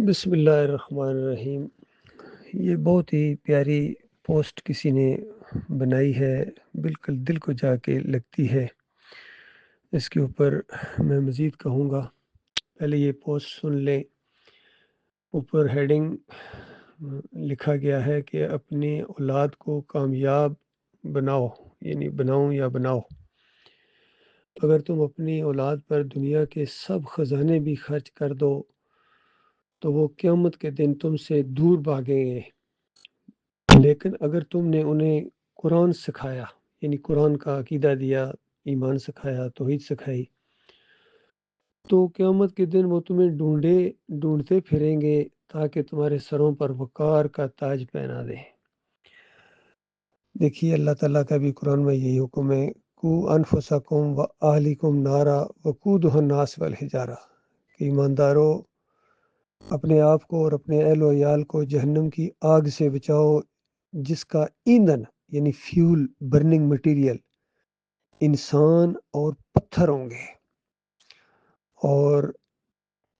بسم اللہ الرحمن الرحیم۔ یہ بہت ہی پیاری پوسٹ کسی نے بنائی ہے، بالکل دل کو جا کے لگتی ہے۔ اس کے اوپر میں مزید کہوں گا، پہلے یہ پوسٹ سن لیں۔ اوپر ہیڈنگ لکھا گیا ہے کہ اپنی اولاد کو کامیاب بناؤ، یعنی بناؤ یا بناؤ۔ اگر تم اپنی اولاد پر دنیا کے سب خزانے بھی خرچ کر دو تو وہ قیامت کے دن تم سے دور بھاگیں گے، لیکن اگر تم نے انہیں قرآن سکھایا، یعنی قرآن کا عقیدہ دیا، ایمان سکھایا، توحید سکھائی، تو قیامت کے دن وہ تمہیں ڈھونڈتے پھریں گے تاکہ تمہارے سروں پر وقار کا تاج پہنا دیں۔ دیکھیے اللہ تعالیٰ کا بھی قرآن میں یہی حکم ہے، کو انفسکم و اہلیکم نارا وقودھا الناس والحجارہ، کہ ایماندارو اپنے آپ کو اور اپنے اہل و عیال کو جہنم کی آگ سے بچاؤ، جس کا ایندھن یعنی فیول، برننگ مٹیریل انسان اور پتھر ہوں گے۔ اور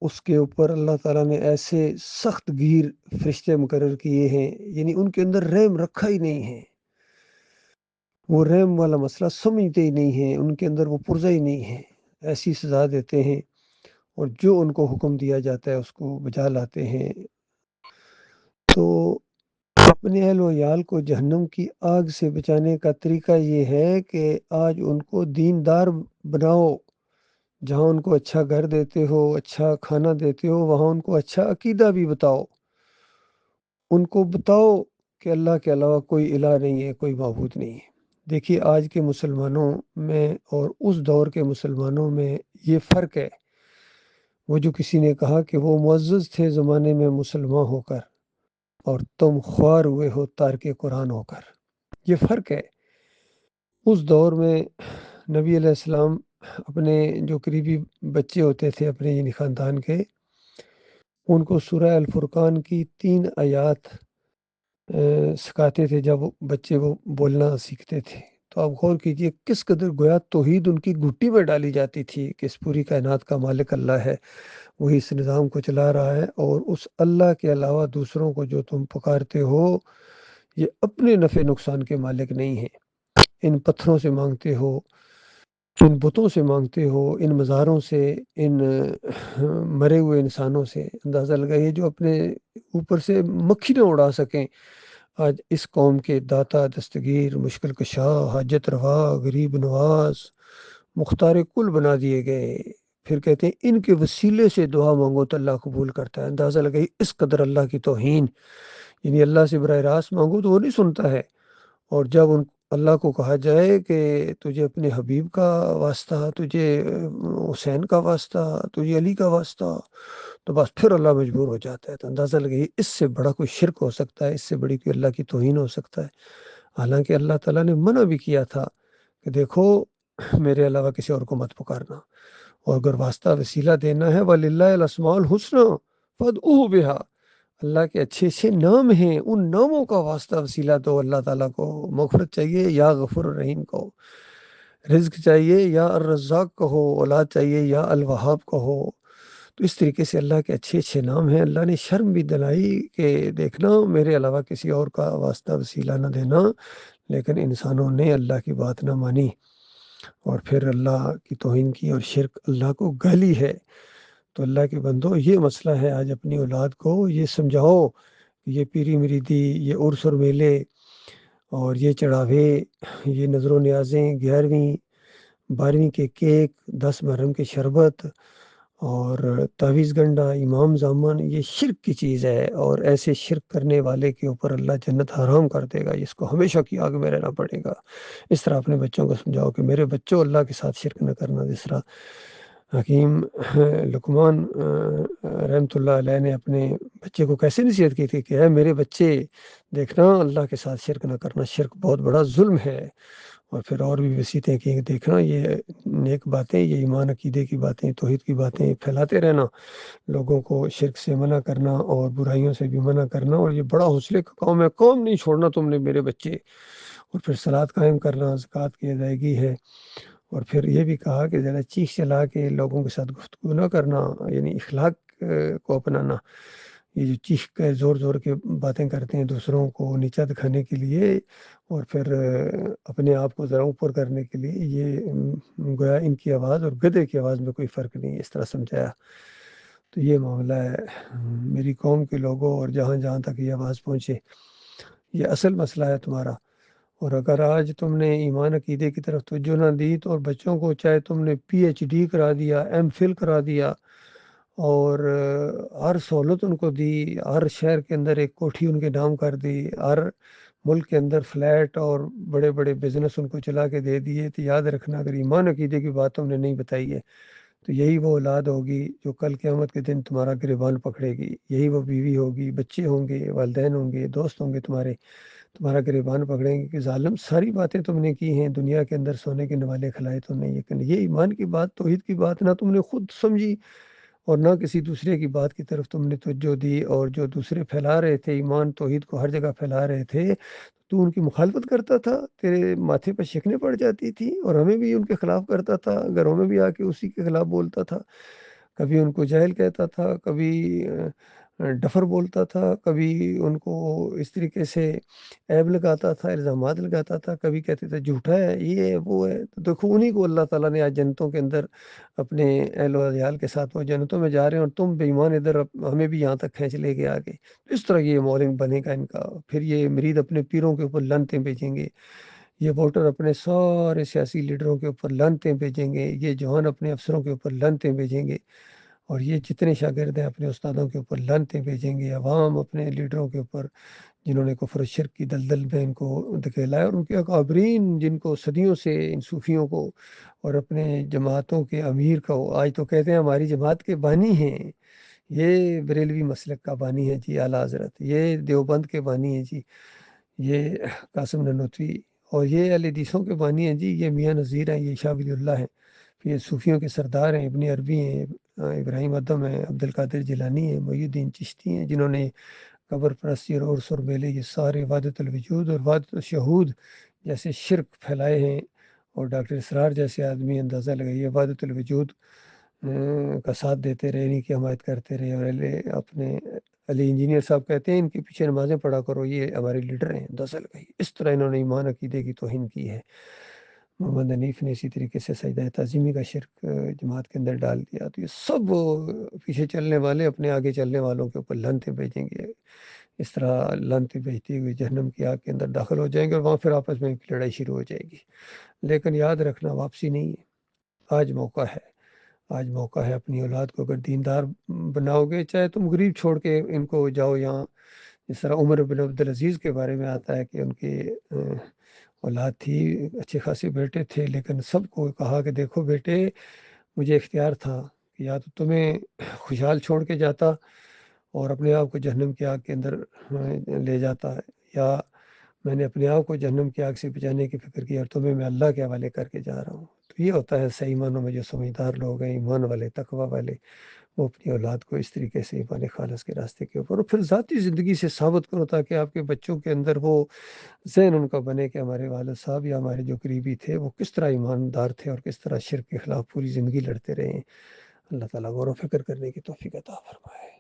اس کے اوپر اللہ تعالیٰ نے ایسے سخت گیر فرشتے مقرر کیے ہیں، یعنی ان کے اندر رحم رکھا ہی نہیں ہے، وہ رحم والا مسئلہ سمجھتے ہی نہیں ہیں، ان کے اندر وہ پرزہ ہی نہیں ہے، ایسی سزا دیتے ہیں، اور جو ان کو حکم دیا جاتا ہے اس کو بجا لاتے ہیں۔ تو اپنے اہل و عیال کو جہنم کی آگ سے بچانے کا طریقہ یہ ہے کہ آج ان کو دیندار بناؤ، جہاں ان کو اچھا گھر دیتے ہو، اچھا کھانا دیتے ہو، وہاں ان کو اچھا عقیدہ بھی بتاؤ، ان کو بتاؤ کہ اللہ کے علاوہ کوئی الہ نہیں ہے، کوئی معبود نہیں ہے۔ دیکھیے آج کے مسلمانوں میں اور اس دور کے مسلمانوں میں یہ فرق ہے۔ وہ جو کسی نے کہا کہ وہ معزز تھے زمانے میں مسلمان ہو کر، اور تم خوار ہوئے ہو تارک قرآن ہو کر، یہ فرق ہے۔ اس دور میں نبی علیہ السلام اپنے جو قریبی بچے ہوتے تھے اپنے یعنی خاندان کے، ان کو سورہ الفرقان کی 3 آیات سکھاتے تھے جب بچے وہ بولنا سیکھتے تھے۔ تو آپ غور کیجئے کس قدر گویا توحید ان کی گھٹی میں ڈالی جاتی تھی کہ اس پوری کائنات کا مالک اللہ ہے، وہی اس نظام کو چلا رہا ہے، اور اس اللہ کے علاوہ دوسروں کو جو تم پکارتے ہو یہ اپنے نفع نقصان کے مالک نہیں ہیں۔ ان پتھروں سے مانگتے ہو، ان بتوں سے مانگتے ہو، ان مزاروں سے، ان مرے ہوئے انسانوں سے، اندازہ لگائیے جو اپنے اوپر سے مکھی نہ اڑا سکیں۔ آج اس قوم کے داتا، دستگیر، مشکل کشا، حاجت روا، غریب نواز، مختار کل بنا دیے گئے۔ پھر کہتے ہیں ان کے وسیلے سے دعا مانگو تو اللہ قبول کرتا ہے۔ اندازہ لگائیے اس قدر اللہ کی توہین، یعنی اللہ سے براہ راست مانگو تو وہ نہیں سنتا ہے، اور جب اللہ کو کہا جائے کہ تجھے اپنے حبیب کا واسطہ، تجھے حسین کا واسطہ، تجھے علی کا واسطہ، تو بس پھر اللہ مجبور ہو جاتا ہے۔ تو اندازہ لگائیے اس سے بڑا کوئی شرک ہو سکتا ہے، اس سے بڑی کوئی اللہ کی توہین ہو سکتا ہے؟ حالانکہ اللہ تعالیٰ نے منع بھی کیا تھا کہ دیکھو میرے علاوہ کسی اور کو مت پکارنا، اور اگر واسطہ وسیلہ دینا ہے وَلِلَّهِ الْأَسْمَاءُ الْحُسْنَىٰ فَادْعُوهُ بِهَا، اللہ کے اچھے اچھے نام ہیں، ان ناموں کا واسطہ وسیلہ دو اللہ تعالیٰ کو۔ مغفرت چاہیے یا غفور الرحیم کہو، رزق چاہیے یا الرزاق کہو، اولاد چاہیے یا الوہاب کہو۔ تو اس طریقے سے اللہ کے اچھے اچھے نام ہیں۔ اللہ نے شرم بھی دلائی کہ دیکھنا میرے علاوہ کسی اور کا واسطہ وسیلہ نہ دینا، لیکن انسانوں نے اللہ کی بات نہ مانی اور پھر اللہ کی توہین کی، اور شرک اللہ کو گالی ہے۔ تو اللہ کے بندو یہ مسئلہ ہے، آج اپنی اولاد کو یہ سمجھاؤ کہ یہ پیری مریدی، یہ عرس اور میلے، اور یہ چڑھاوے، یہ نظر و نیازیں، 11ویں 12ویں کے کیک، 10 محرم کے شربت، اور تعویذ گنڈا، امام زامن، یہ شرک کی چیز ہے، اور ایسے شرک کرنے والے کے اوپر اللہ جنت حرام کر دے گا، اس کو ہمیشہ کی آگ میں رہنا پڑے گا۔ اس طرح اپنے بچوں کو سمجھاؤ کہ میرے بچوں اللہ کے ساتھ شرک نہ کرنا۔ جس طرح حکیم لقمان رحمۃ اللہ علیہ نے اپنے بچے کو کیسے نصیحت کی تھی کہ اے میرے بچے دیکھنا اللہ کے ساتھ شرک نہ کرنا، شرک بہت بڑا ظلم ہے۔ اور پھر اور بھی وصیتیں کی کہ دیکھنا یہ نیک باتیں، یہ ایمان عقیدے کی باتیں، توحید کی باتیں پھیلاتے رہنا، لوگوں کو شرک سے منع کرنا اور برائیوں سے بھی منع کرنا، اور یہ بڑا حوصلے کا کام ہے، کام نہیں چھوڑنا تم نے میرے بچے۔ اور پھر صلاۃ قائم کرنا، زکوٰۃ کی ادائیگی ہے، اور پھر یہ بھی کہا کہ ذرا چیخ چلا کے لوگوں کے ساتھ گفتگو نہ کرنا، یعنی اخلاق کو اپنانا۔ یہ جو چیخ کر زور زور کے باتیں کرتے ہیں دوسروں کو نیچا دکھانے کے لیے اور پھر اپنے آپ کو ذرا اوپر کرنے کے لیے، یہ گویا ان کی آواز اور گدھے کی آواز میں کوئی فرق نہیں، اس طرح سمجھایا۔ تو یہ معاملہ ہے میری قوم کے لوگوں، اور جہاں جہاں تک یہ آواز پہنچے، یہ اصل مسئلہ ہے تمہارا۔ اور اگر آج تم نے ایمان عقیدے کی طرف توجہ نہ دی تو، اور بچوں کو چاہے تم نے پی ایچ ڈی کرا دیا، ایم فل کرا دیا، اور ہر سہولت ان کو دی، ہر شہر کے اندر ایک کوٹھی ان کے نام کر دی، ہر ملک کے اندر فلیٹ اور بڑے بڑے بزنس ان کو چلا کے دے دیے، تو یاد رکھنا اگر ایمان عقیدے کی بات تم نے نہیں بتائی ہے تو یہی وہ اولاد ہوگی جو کل قیامت کے دن تمہارا گریبان پکڑے گی، یہی وہ بیوی ہوگی، بچے ہوں گے، والدین ہوں گے، دوست ہوں گے تمہارا گریبان پکڑیں گے کہ ظالم ساری باتیں تم نے کی ہیں، دنیا کے اندر سونے کے نوالے کھلائے تم نے، یہ ایمان کی بات، توحید کی بات نہ تم نے خود سمجھی اور نہ کسی دوسرے کی بات کی طرف تم نے توجہ دی، اور جو دوسرے پھیلا رہے تھے ایمان توحید کو ہر جگہ پھیلا رہے تھے، تو ان کی مخالفت کرتا تھا، تیرے ماتھے پر شکنیں پڑ جاتی تھی، اور ہمیں بھی ان کے خلاف کرتا تھا، گھروں میں بھی آ کے اسی کے خلاف بولتا تھا، کبھی ان کو جاہل کہتا تھا، کبھی ڈفر بولتا تھا، کبھی ان کو اس طریقے سے عیب لگاتا تھا، الزامات لگاتا تھا، کبھی کہتے تھے جھوٹا ہے، یہ ہے وہ ہے۔ تو دیکھو انہیں کو اللہ تعالیٰ نے آج جنتوں کے اندر اپنے اہل و عیال کے ساتھ وہ جنتوں میں جا رہے ہیں، اور تم بے ایمان ادھر ہمیں بھی یہاں تک کھینچ لے کے آگے۔ اس طرح یہ مولنگ بنے گا ان کا، پھر یہ مرید اپنے پیروں کے اوپر لعنتیں بھیجیں گے، یہ ووٹر اپنے سارے سیاسی لیڈروں کے اوپر لعنتیں بھیجیں گے، یہ جوان اپنے افسروں کے اوپر لعنتیں بھیجیں گے، اور یہ جتنے شاگرد ہیں اپنے استادوں کے اوپر لعنتیں بھیجیں گے، عوام اپنے لیڈروں کے اوپر جنہوں نے کفر و شرک کی دلدل میں ان کو دھکیلا ہے، اور ان کے اکابرین جن کو صدیوں سے ان صوفیوں کو اور اپنے جماعتوں کے امیر کو آج تو کہتے ہیں ہماری جماعت کے بانی ہیں، یہ بریلوی مسلک کا بانی ہے جی اعلیٰ حضرت، یہ دیوبند کے بانی ہیں جی، یہ قاسم نانوتوی، اور یہ اہل حدیثوں کے بانی ہیں جی، یہ میاں نذیر ہیں، یہ شاہ ولی اللہ ہیں، یہ صوفیوں کے سردار ہیں، ابن عربی ہیں، ابراہیم ادم ہیں، عبد القادر جیلانی ہیں، محی الدین چشتی ہیں، جنہوں نے قبر پرستی اور عرس اور میلے یہ سارے وحدت الوجود اور وحدت الشہود جیسے شرک پھیلائے ہیں، اور ڈاکٹر اسرار جیسے آدمی اندازہ لگائیے وحدت الوجود کا ساتھ دیتے رہے، انہیں کی حمایت کرتے رہے، اور اپنے علی انجینئر صاحب کہتے ہیں ان کے پیچھے نمازیں پڑھا کرو، یہ ہمارے لیڈر ہیں، اندازہ لگائیے اس طرح انہوں نے ایمان عقیدے کی توہین کی ہے۔ محمد حنیف نے اسی طریقے سے سجدہ تعظیمی کا شرک جماعت کے اندر ڈال دیا، تو یہ سب پیچھے چلنے والے اپنے آگے چلنے والوں کے اوپر لعنتیں بھیجیں گے، اس طرح لعنتیں بھیجتے ہوئے جہنم کی آگ کے اندر داخل ہو جائیں گے، اور وہاں پھر آپس میں لڑائی شروع ہو جائے گی۔ لیکن یاد رکھنا واپسی نہیں ہے، آج موقع ہے، آج موقع ہے، اپنی اولاد کو اگر دیندار بناؤ گے، چاہے تم غریب چھوڑ کے ان کو جاؤ یہاں، جس طرح عمر بن عبدالعزیز کے بارے میں آتا ہے کہ ان کے اولاد تھی، اچھے خاصے بیٹے تھے، لیکن سب کو کہا کہ دیکھو بیٹے مجھے اختیار تھا کہ یا تو تمہیں خوشحال چھوڑ کے جاتا اور اپنے آپ کو جہنم کی آگ کے اندر لے جاتا ہے، یا میں نے اپنے آپ کو جہنم کی آگ سے بچانے کی فکر کی اور تمہیں میں اللہ کے حوالے کر کے جا رہا ہوں۔ تو یہ ہوتا ہے صحیح معنوں میں جو سمجھدار لوگ ہیں، ایمان والے، تقوی والے، وہ اپنی اولاد کو اس طریقے سے ایمان خالص کے راستے کے اوپر، اور پھر ذاتی زندگی سے ثابت کرو تاکہ آپ کے بچوں کے اندر وہ ذہن ان کا بنے کہ ہمارے والد صاحب یا ہمارے جو قریبی تھے وہ کس طرح ایماندار تھے اور کس طرح شرک کے خلاف پوری زندگی لڑتے رہے ہیں۔ اللہ تعالیٰ غور و فکر کرنے کی توفیق عطا فرمائے۔